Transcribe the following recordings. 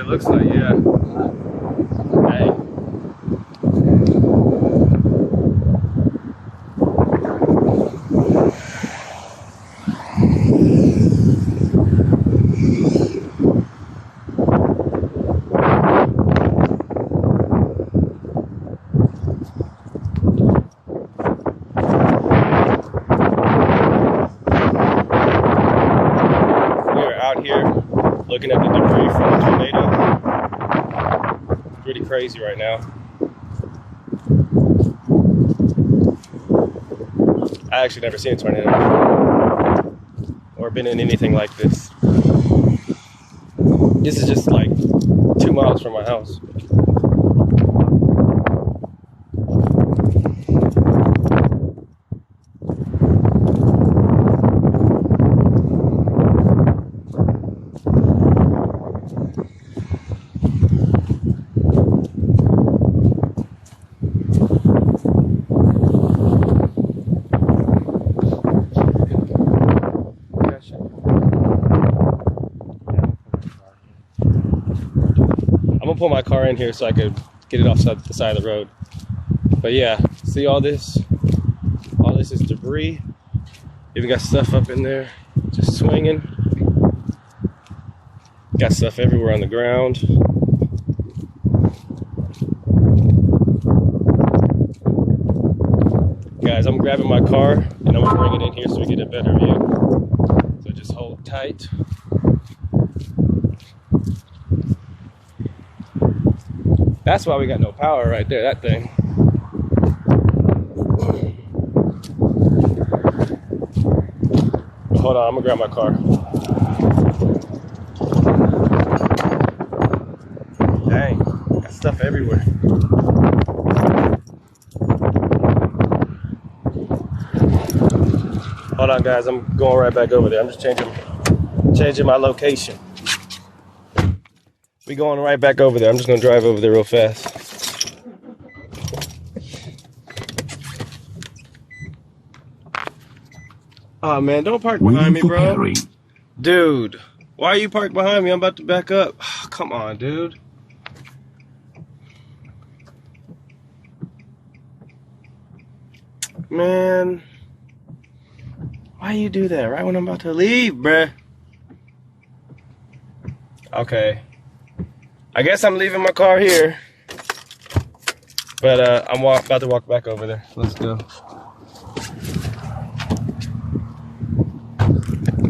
looks like, yeah. Hey. Out here looking at the debris from the tornado. It's pretty crazy right now. I actually never seen a tornado or been in anything like this. This is just like 2 miles from my house. I'm gonna pull my car in here so I could get it off the side of the road. But yeah, see all this? All this is debris. Even got stuff up in there, just swinging. Got stuff everywhere on the ground. Guys, I'm grabbing my car and I'm gonna bring it in here so we get a better view. So just hold tight. That's why we got no power right there, that thing. Hold on, I'm gonna grab my car. Dang, got stuff everywhere. Hold on guys, I'm going right back over there. I'm just changing my location. We going right back over there. I'm just gonna drive over there real fast. Oh man, don't park behind me, bro. Dude, why are you parked behind me? I'm about to back up. Oh, come on, dude. Man, why you do that right when I'm about to leave, bruh? Okay. I guess I'm leaving my car here, but I'm about to walk back over there. Let's go.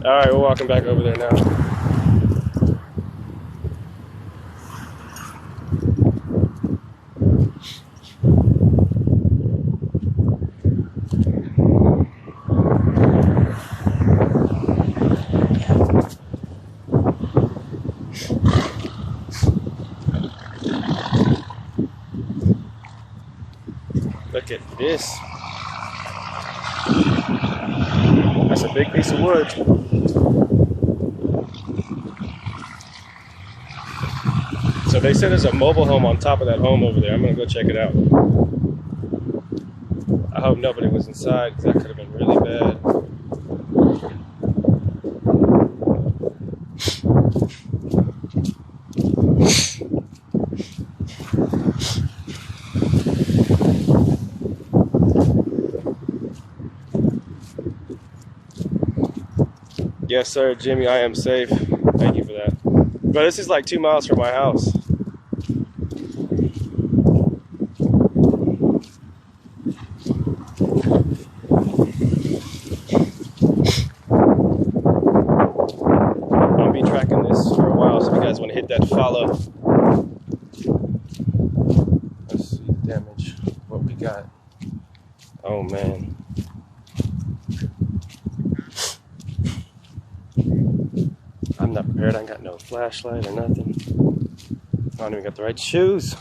All right, we're walking back over there now. Look at this. That's a big piece of wood. So they said there's a mobile home on top of that home over there. I'm gonna go check it out. I hope nobody was inside because that could have been really bad. Yes, sir, Jimmy, I am safe. Thank you for that. But this is like 2 miles from my house. I'll be tracking this for a while, so if you guys want to hit that follow. Let's see, damage, what we got. Oh, man. I'm not prepared. I ain't got no flashlight or nothing. I don't even got the right shoes.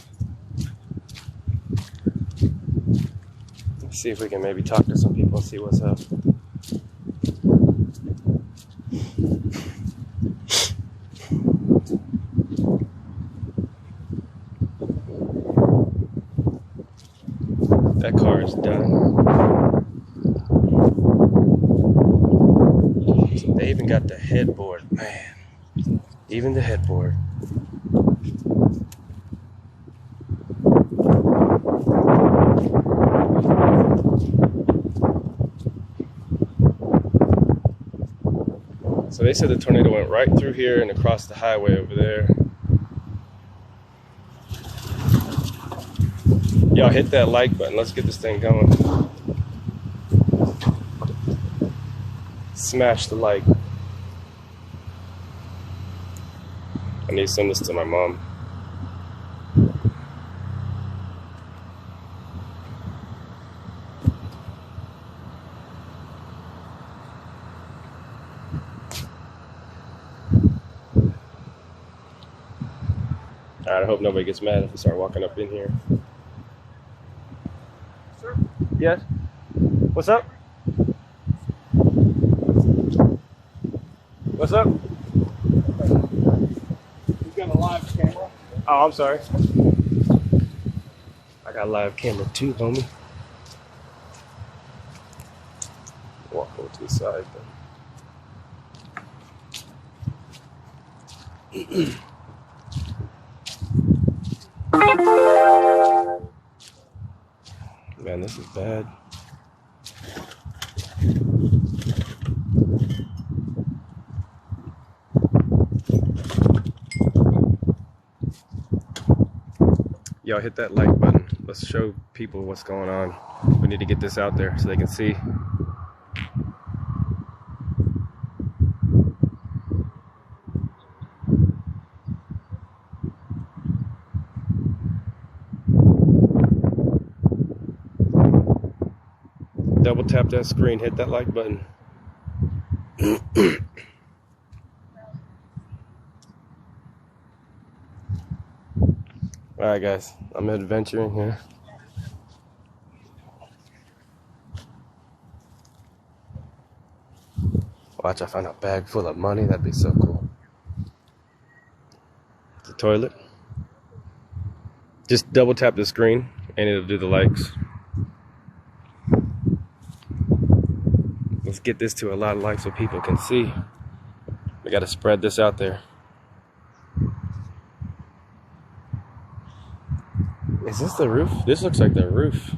Let's see if we can maybe talk to some people and see what's up. That car is done. They even got the headboard, man. Even the headboard. So they said the tornado went right through here and across the highway over there. Y'all hit that like button. Let's get this thing going. Smash the like. I need to send this to my mom. Alright, I hope nobody gets mad if we start walking up in here. Sir? Yes? What's up? What's up? You've got a live camera. Oh, I'm sorry. I got a live camera too, homie. Walk over to the side then. Man, this is bad. Y'all hit that like button. Let's show people what's going on. We need to get this out there so they can see. Double tap that screen, hit that like button. Alright guys, I'm adventuring here. Watch, I found a bag full of money. That'd be so cool. The toilet. Just double tap the screen and it'll do the likes. Let's get this to a lot of likes so people can see. We gotta spread this out there. Is this the roof? This looks like the roof.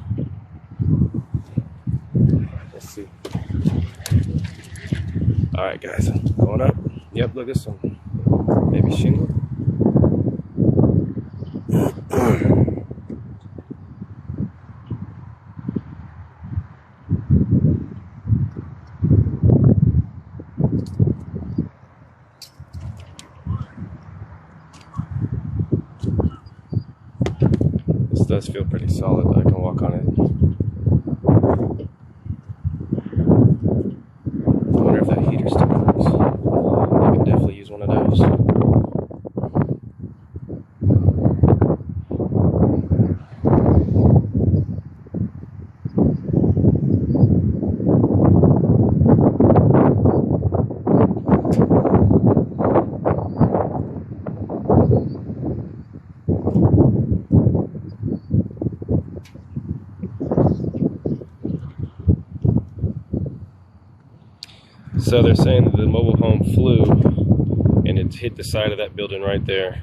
Let's see. Alright guys, going up. Yep, look at this one. Maybe shingle. This does feel pretty solid. I can walk on it. I wonder if that heater still works. I could definitely use one of those. So they're saying that the mobile home flew and it hit the side of that building right there.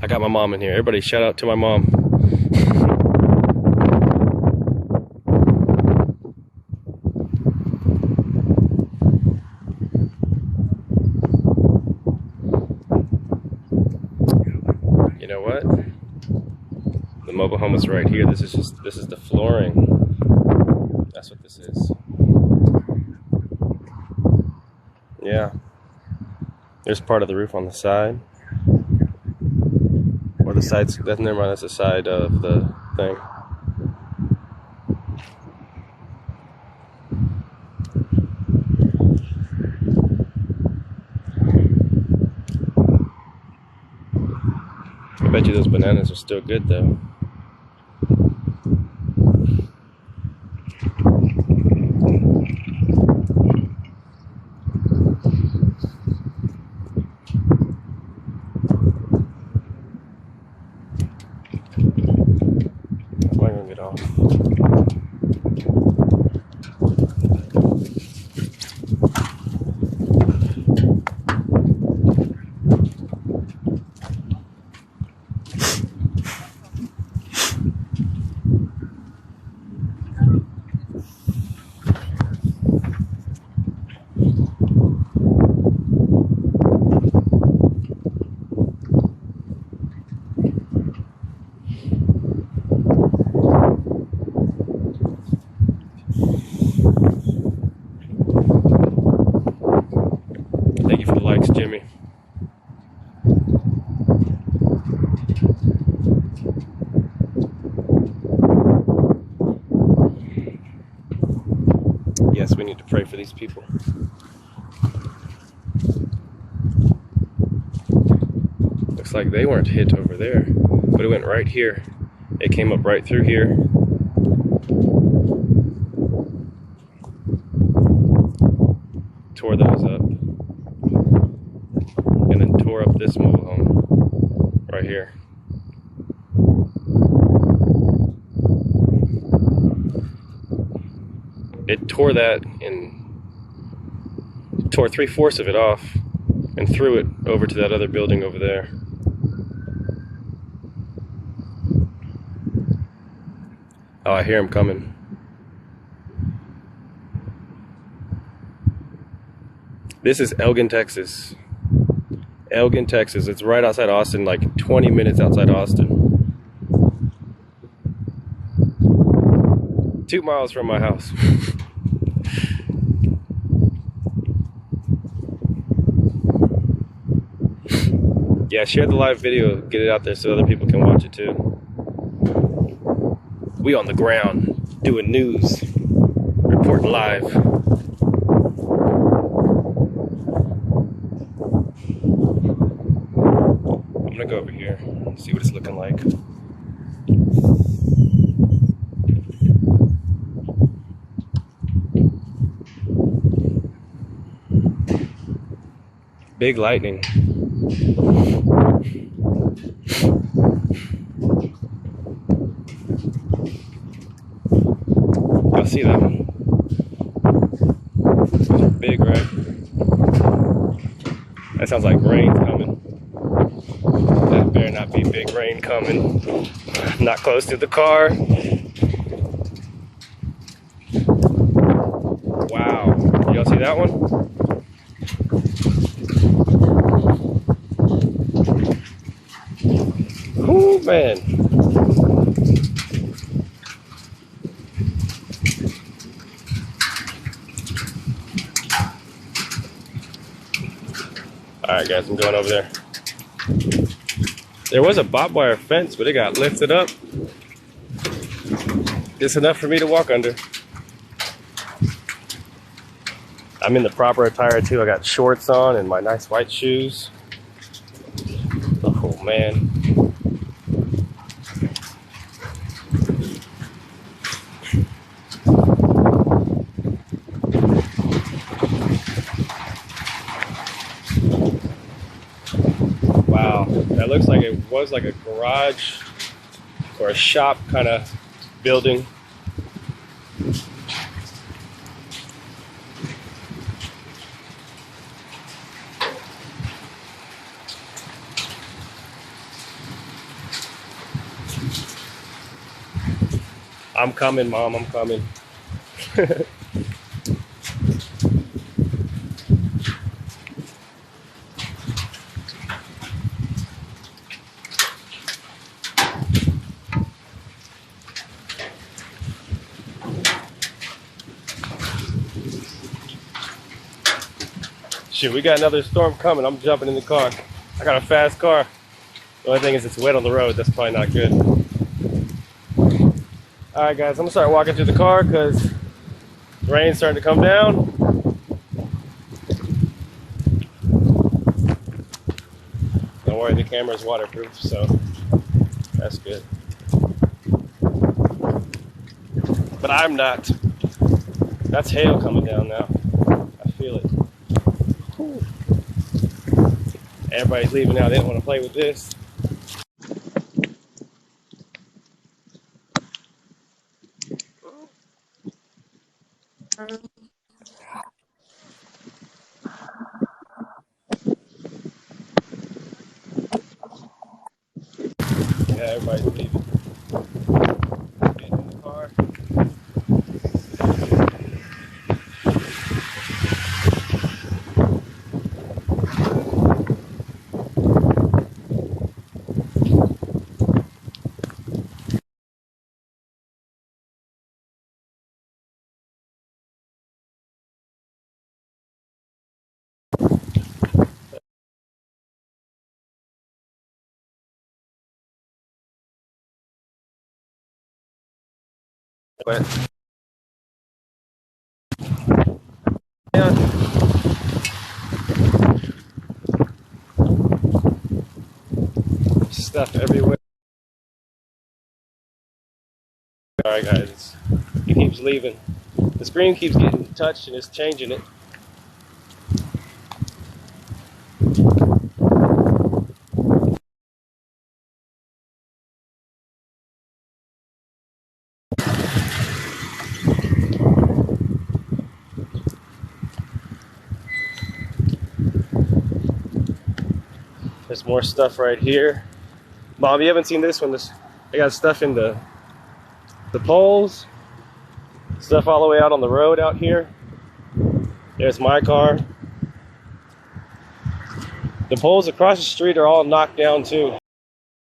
I got my mom in here. Everybody shout out to my mom. You know what? The mobile home is right here. This is the flooring. That's what this is. Yeah. There's part of the roof on the side. Or the sides, never mind, that's the side of the thing. I bet you those bananas are still good though. How am I gonna get off? need to pray for these people. Looks like they weren't hit over there, but it went right here. It came up right through here. Tore those up. And then tore up this mobile home right here. It tore that and tore 3/4 of it off and threw it over to that other building over there. Oh, I hear him coming. This is Elgin, Texas. Elgin, Texas. It's right outside Austin, like 20 minutes outside Austin. 2 miles from my house. Yeah, share the live video, get it out there so other people can watch it too. We on the ground, doing news, reporting live. I'm gonna go over here and see what it's looking like. Big lightning. Y'all see that one? Those are big, right? That sounds like rain's coming. That better not be big rain coming. Not close to the car. Wow. Y'all see that one? Oh man. Alright guys, I'm going over there. There was a barbed wire fence, but it got lifted up. It's enough for me to walk under. I'm in the proper attire too. I got shorts on and my nice white shoes. Oh man. Wow, that looks like it was like a garage or a shop kind of building. I'm coming, Mom, I'm coming. Shoot, we got another storm coming. I'm jumping in the car. I got a fast car. The only thing is it's wet on the road. That's probably not good. Alright guys, I'm gonna start walking to the car because the rain's starting to come down. Don't worry, the camera's waterproof, so that's good. But I'm not. That's hail coming down now. I feel it. Whew. Everybody's leaving now. They don't want to play with this. Yeah, everybody's leaving. Getting in the car. But stuff everywhere. Alright guys, he keeps leaving. The screen keeps getting touched and it's changing it. There's more stuff right here. Mom, you haven't seen this one. They got stuff in the poles. Stuff all the way out on the road out here. There's my car. The poles across the street are all knocked down too.